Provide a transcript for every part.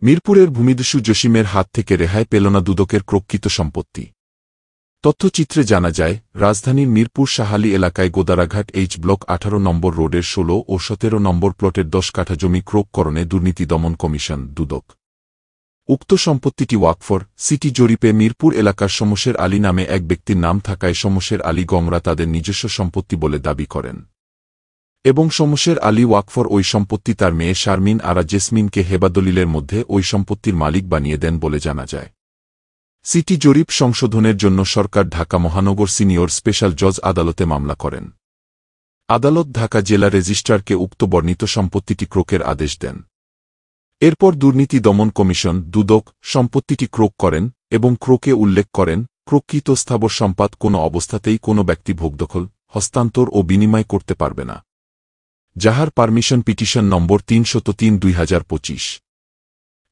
মিরপুরের ভূমিদস্যু জসিমের হাত থেকে রেহাই পেল না দুদকের প্রকৃত সম্পত্তি। তথ্যচিত্রে জানা যায়, রাজধানীর মিরপুর শাহালী এলাকায় গোদারাঘাট এইচ ব্লক 18 নম্বর রোডের 16 ও 17 নম্বর প্লটের 10 কাঠা জমি ক্রোককরণে দুর্নীতি দমন কমিশন দুদক। উক্ত সম্পত্তিটি ওয়াকফর সিটি জরিপে মিরপুর এলাকার শমশের আলী নামে এক ব্যক্তির নাম থাকায় শমশের আলী গংরা তাদের নিজস্ব সম্পত্তি বলে দাবি করেন এবং শমশের আলী ওয়াকফর ওই সম্পত্তি তার মেয়ে শারমিন আরা জেসমিনকে হেবাদলিলের মধ্যে ওই সম্পত্তির মালিক বানিয়ে দেন বলে জানা যায়। সিটি জরিপ সংশোধনের জন্য সরকার ঢাকা মহানগর সিনিয়র স্পেশাল জজ আদালতে মামলা করেন। আদালত ঢাকা জেলা রেজিস্ট্রারকে উক্ত বর্ণিত সম্পত্তিটি ক্রোকের আদেশ দেন। এরপর দুর্নীতি দমন কমিশন দুদক সম্পত্তিটি ক্রোক করেন এবং ক্রোকে উল্লেখ করেন, ক্রোককৃত স্থাবর সম্পদ কোনো অবস্থাতেই কোনো ব্যক্তি ভোগদখল, হস্তান্তর ও বিনিময় করতে পারবে না, যাহার পারমিশন পিটিশন নম্বর 303/2025।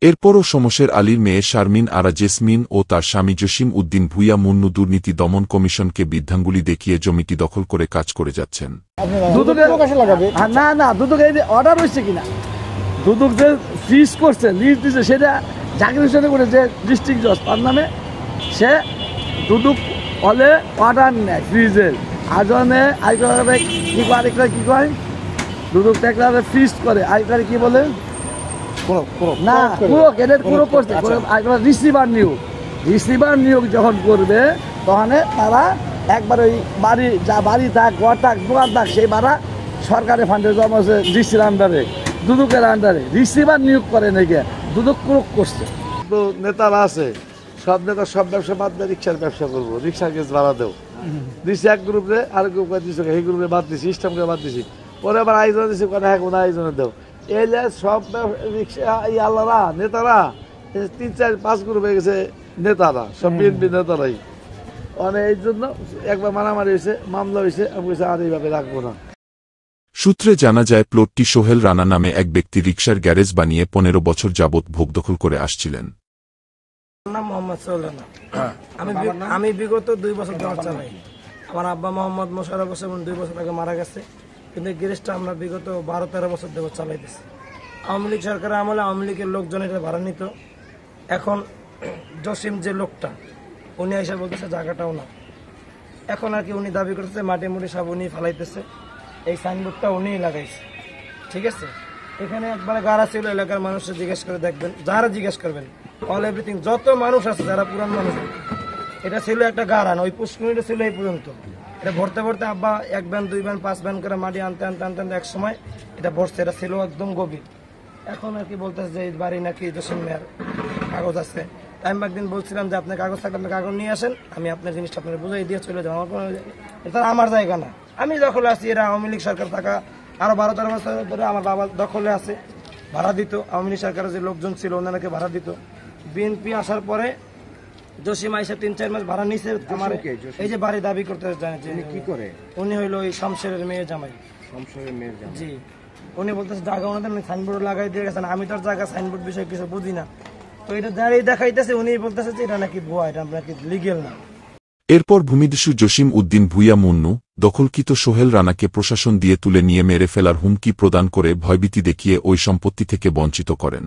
এরপরও শমশের আলীর মেয়ে শারমিন আরা জেসমিন ও তার স্বামী জসিম উদ্দিন ভূঁইয়া মুন্নু দুর্নীতি দমন কমিশনকে বৃদ্ধাঙ্গুলি দেখিয়ে জমিটি দখল করে কাজ করে যাচ্ছেন। অর্ডার হয়েছে কিনা দুদক যে ফ্রিজ করছে লিজ দিচ্ছে সেটা জাকির হোসেনে করে যে ডিস্ট্রিক্ট জজ তার নামে সে দুদক হলে অর্ডার নেয় ফ্রিজের আজনে আইকারে কি করে আরেকটা কি করে দুদক দেখলে ফ্রিজ করে আইকারে কি বলে না পুরো ক্যাডেট পুরো করছে রিসিভার নিয়োগ যখন করবে তখন তারা একবার ওই বাড়ি যা বাড়ি থাক ঘর থাক দোকান থাক সেই ভাড়া সরকারি ফান্ডে জমা আছে ডিসির আন্ডারে দুদকের আন্ডারে রিসিভার নিয়োগ করে নাকি দুদক ক্রোক করছে। তো নেতারা আছে সব নেতা সব ব্যবসা বাদ দিয়ে রিক্সার ব্যবসা করবো, রিক্সা গেছ ভাড়া দেও দিচ্ছি এক গ্রুপে আর গ্রুপ দিচ্ছি সেই গ্রুপে বাদ দিচ্ছি সিস্টেমকে বাদ দিচ্ছি পরে আবার আয়োজন দিচ্ছি কোনো হ্যাঁ কোনো আয়োজনে দেও এলে সব রিক্সা আল্লাহরা নেতারা 3-4-5 গ্রুপ হয়ে গেছে নেতারা সব বিএনপি নেতারাই মানে এই জন্য একবার মারামারি হয়েছে মামলা হয়েছে আমি বলছি আর এইভাবে রাখবো না। সূত্রে জানা যায় প্লটটি সোহেল রানা নামে এক ব্যক্তি রিকশার গ্যারেজ বানিয়ে 15 বছর যাবৎ ভোগদখল করে আসছিলেন। আমি বিগত 2 বছর ধরে চালাই। আমার আব্বা মোহাম্মদ মোশাররফ হোসেন 2 বছর আগে মারা গেছে, কিন্তু গ্যারেজটা আমরা বিগত 12-13 বছর ধরে চালাইতেছি। আওয়ামী লীগ সরকারের আমলে আওয়ামী লীগের লোকজন এটা ভাড়া নিত। এখন জসিম যে লোকটা উনি এসে বলতেছে জায়গাটাও না, এখন আর কি উনি দাবি করতেছে মাটি মুটি সব উনি ফালাইতেছে। এই সাইনবোর্ডটা উনিই লাগাইছে, ঠিক আছে। এখানে একবারে গাড়া ছিল, এলাকার মানুষের জিজ্ঞেস করে দেখবেন, যারা জিজ্ঞেস করবেন অল এভরিথিং যত মানুষ আছে যারা পুরান মানুষ, এটা ছিল একটা গাড়ান, ওই পুষ্করিণীটা ছিল এই পর্যন্ত। এটা ভরতে ভরতে আব্বা 1 ভ্যান 2 ভ্যান 5 ভ্যান করে মাটি আনতে আনতে আনতে আনতে এক সময় এটা ভরছে, এটা ছিল একদম গভীর। এখন আর কি বলতেছে যে এই বাড়ি নাকি জসিম মেয়ার কাগজ আছে। আমি একদিন বলছিলাম যে আপনার কাগজ থাকলে আপনি কাগজ নিয়ে আসেন, আমি আপনার জিনিসটা আপনার বুঝাই দিয়ে চলে যাবো, এটা আমার জায়গা না, আমি দখলে আছি। এরা আওয়ামী লীগ সরকার থাকা আরো 12-13 বছর ধরে আমার বাবা দখলে আছে, ভাড়া দিত। আওয়ামী লীগ সরকারের যে লোকজন ছিল ওনাকে ভাড়া দিত। বিএনপি আসার পরে জসিম আইসা 3-4 মাস ভাড়া নিছে। আমার এই যে বাড়ি দাবি করতে জানে কি করে, উনি হইলো ওই শমশেরের মেয়ে জামাই। জি, উনি বলতেছে জায়গা ওনাদের সাইনবোর্ড লাগাই দিয়ে গেছেন। আমি তো জায়গা সাইনবোর্ড বিষয়ে কিছু বুঝি না, তো এটা দাঁড়িয়ে দেখাইতেছে। উনি বলতেছে যে এটা নাকি ভুয়া, এটা নাকি লিগেল না। এরপর ভূমিদস্যু জসিম উদ্দিন ভূঁইয়া মুন্নু দখলকৃত সোহেল রানাকে প্রশাসন দিয়ে তুলে নিয়ে মেরে ফেলার হুমকি প্রদান করে ভয়ভীতি দেখিয়ে ওই সম্পত্তি থেকে বঞ্চিত করেন।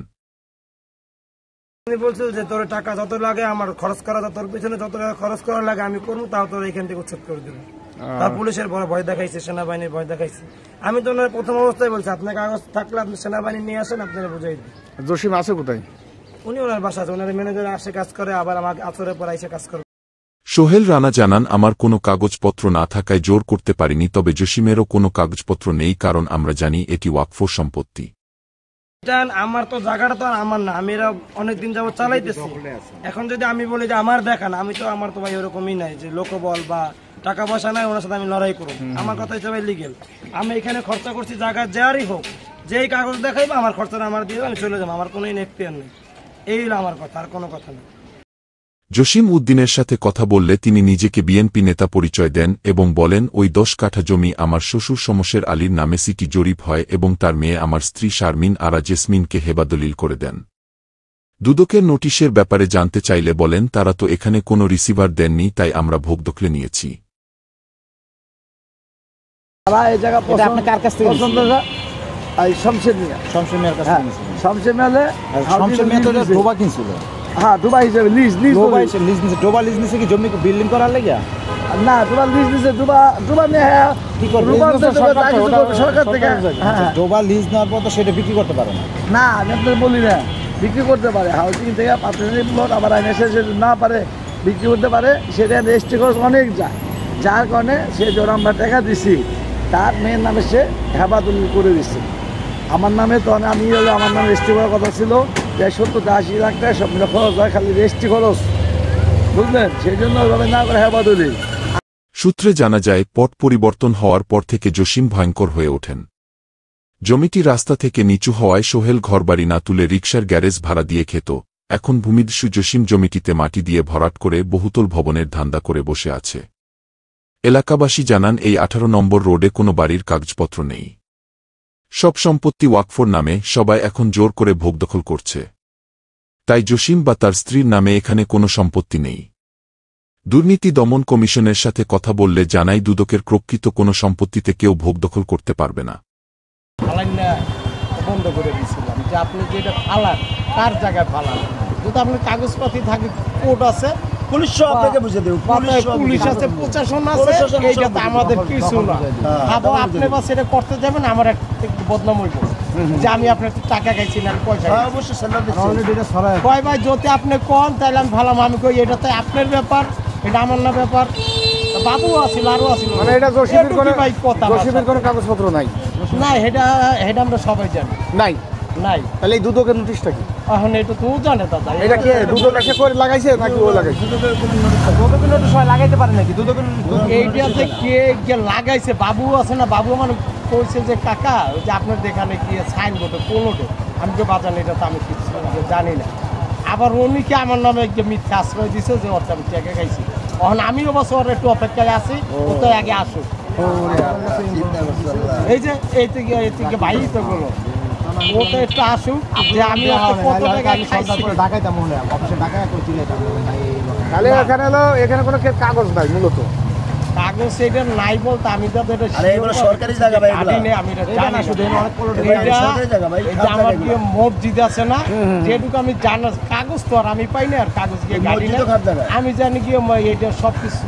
উনি বলছিল যে তোর টাকা যত লাগে আমার খরচ করা, তোর পিছনে যত টাকা খরচ করা লাগে আমি করবো, তাও তোর এখান থেকে উচ্ছেদ করে দেবো। তার পুলিশের বড় ভয় দেখাইছে, সেনাবাহিনীর ভয় দেখাইছে। আমি তো ওনার প্রথম অবস্থায় বলছি আপনার কাগজ থাকলে আপনি সেনাবাহিনী নিয়ে আসেন, আপনারা বুঝাই দিন। জসিম আছে কোথায়? উনি ওনার বাসা আছে, ওনার ম্যানেজার আসে কাজ করে, আবার আমাকে আচরের পর এসে কাজ করে। সোহেল রানা জানান, আমার কোনো কাগজপত্র না থাকায় জোর করতে পারিনি, তবে জসিমেরও কোনো কাগজপত্র নেই, কারণ আমরা জানি এটি ওয়াকফ সম্পত্তি। আমার তো জায়গাটা তো আর আমার না, আমি এরা অনেকদিন যাবত চালাইতেছি। এখন যদি আমি বলি যে আমার দেখান, আমি তো আমার তো ভাই ওরকমই নাই যে লোকবল বা টাকা পয়সা নাই ওনার সাথে আমি লড়াই করব। আমার কথা হিসাবে লিগেল, আমি এখানে খরচা করছি জায়গা যারই হোক, যেই কাগজ দেখাইবো আমার খরচাটা আমার দিয়ে আমি চলে যাবো, আমার কোনো এখতিয়ার নেই। এই হলো আমার কথা, আর কোনো কথা নেই। জসিম উদ্দিনের সাথে কথা বললে তিনি নিজেকে বিএনপি নেতা পরিচয় দেন এবং বলেন, ওই 10 কাঠা জমি আমার শ্বশুর শমশের আলীর নামে সিটি জরিপ হয় এবং তার মেয়ে আমার স্ত্রী শারমিন আরা জেসমিনকে হেবাদলিল করে দেন। দুদকের নোটিশের ব্যাপারে জানতে চাইলে বলেন, তারা তো এখানে কোনো রিসিভার দেননি, তাই আমরা ভোগদখলে নিয়েছি। শমশের মিয়ার কাছে শমশের মেলে শমশের মেলে তো ডোবা কিনছিল। হ্যাঁ ডোবা হিসেবে লিজ ডোবা নিছে, ডোবা লিজ নিছে কি জমি বিল্ডিং করার লাগিয়া? না ডোবা লিজ নিছে, ডোবা নিয়ে কি করবে? সরকার থেকে। ডোবা লিজ নেওয়ার পর তো সেটা বিক্রি করতে পারে না। না আমি আপনার বলি না, বিক্রি করতে পারে হাউজিং থেকে পার্সোনালি প্লট, আবার আইন এসে না পারে বিক্রি করতে পারে, সেটা রেজিস্ট্রি খরচ অনেক যায়, যার কারণে সে যখন আমরা টাকা দিছি তার মেয়ের নামে সে হেফাজত করে দিচ্ছে। আমার নামে তখন আমি হলে আমার নামে রেজিস্ট্রি করার কথা ছিল, যে 70-80 লাখ টাকা সব মিলে খরচ হয়, খালি রেজিস্ট্রি খরচ, বুঝলেন? সেই জন্য ওইভাবে না করে হেফাজত দিই। সূত্রে জানা যায়, পট পরিবর্তন হওয়ার পর থেকে জসিম ভয়ঙ্কর হয়ে ওঠেন। জমিটি রাস্তা থেকে নিচু হওয়ায় সোহেল ঘরবাড়ি না তুলে রিকশার গ্যারেজ ভাড়া দিয়ে খেত। এখন ভূমিদস্যু জসিম জমিটিতে মাটি দিয়ে ভরাট করে বহুতল ভবনের ধান্দা করে বসে আছে। এলাকাবাসী জানান, এই 18 নম্বর রোডে কোনো বাড়ির কাগজপত্র নেই। সব সম্পত্তি ওয়াকফর নামে, সবাই এখন জোর করে ভোগ দখল করছে। তাই জসিম বা তার স্ত্রীর নামে এখানে কোনো সম্পত্তি নেই। দুর্নীতি দমন কমিশনের সাথে কথা বললে জানাই, দুদকের প্রকৃত কোনো সম্পত্তিতে কেউ ভোগ দখল করতে পারবে না। বন্ধ করে দিয়েছিলাম যে আপনি যে এটা ফালান, কার জায়গায় ফালান, যদি আপনার কাগজপাতি থাকে, কোর্ট আছে, পুলিশ সব থেকে বুঝে দেব, পুলিশ আছে, প্রশাসন আছে, এইটা তো আমাদের কিছু না। আবার আপনি বা সেটা করতে যাবেন, আমার একটু বদনাম হইব যে আমি আপনার টাকা খাইছি না, পয়সা কয় ভাই যদি আপনি কন তাহলে আমি ভালাম, আমি কই এটা তো আপনার ব্যাপার, এটা আমার না ব্যাপার। বাবু আছিল, আরো আছিল, মানে এটা জসিমের কোনো কাগজপত্র নাই? না, এটা আমরা সবাই জানি নাই। নাই। তাহলে এই দুদকের নোটিশটা কি? এখন এটা তো জানে দাদা, এটা কি দুদক এসে করে লাগাইছে নাকি ও লাগাইছে? দুদকের নোটিশ সবাই লাগাইতে পারে নাকি? দুদকের এইটাতে কে লাগাইছে? বাবু আছে না, বাবু মানে কইছে যে কাকা যে আপনার দেখানে গিয়ে সাইনবোর্ডে কোনোটে, আমি তো বাজান এটা তো আমি কিছু জানি না। আবার উনি কি আমার নামে যে মিথ্যা আশ্রয় দিছে যে ওর আমি টাকা খাইছি। এখন আমিও বছর একটু অপেক্ষায় আছি, ও তো আগে আসুক। এই যে এই থেকে ভাই তো বলো, ও তো একটু আসুক, যে আমি কত টাকা খাইছি। তাহলে এখানে কোনো কাগজ নাই মূলত। কাগজ সেটা নাই বলতে আমি তো এটা সরকারি জায়গা ভাই, আমি এটা জানি শুধু আমার গিয়ে মসজিদ আছে না, যেটুকু আমি জানা, কাগজ তো আর আমি পাই না, আর কাগজ গিয়ে গাড়ি না, আমি জানি গিয়ে এটা সবকিছু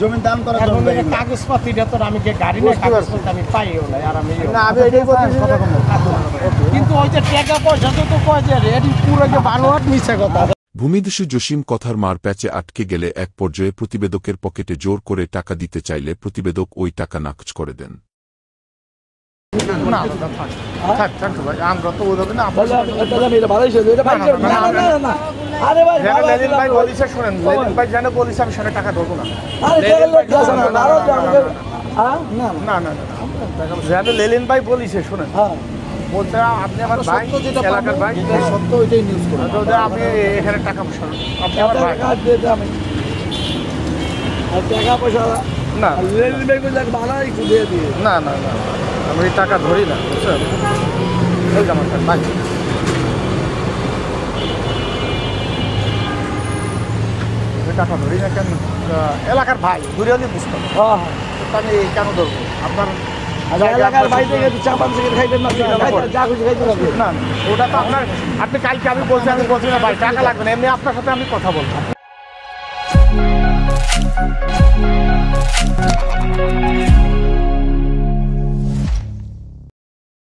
জমি দান করা কাগজপাতিটা তো আমি গাড়ি না, কাগজপত্র আমি পাইও না, আর আমি কিন্তু ওই যে টাকা পয়সা তো কয় যে এটি পুরো যে বানোয়াট মিছে কথা। ভূমিদস্যু জসিম কথার মার প্যাচে আটকে গেলে এক পর্যায়ে প্রতিবেদকের পকেটে জোর করে টাকা দিতে চাইলে প্রতিবেদক ওই টাকা নাকচ করে দেন। লেলিন ভাই বলিছে, শোনেন, বলতে আপনি আমার ভাই, এলাকার ভাই, সত্য ওইটাই নিউজ করেন, আমি এখানে টাকা পয়সা আপনি আমার ভাই, টাকা পয়সা না না না না, আমি টাকা ধরি না, বুঝছেন? ওই যে আমার ভাই, টাকা ধরি না কেন? এলাকার ভাই ঘুরে হলে বুঝতাম, আমি কেন ধরবো? আপনার এলাকার বাইরে গেছে চাপান থেকে খাইতেন না, যা খুশি খাইতে হবে না, ওটা তো আপনার, আপনি কালকে আমি বলছি না ভাই টাকা লাগবে না, এমনি আপনার সাথে আমি কথা বলবো।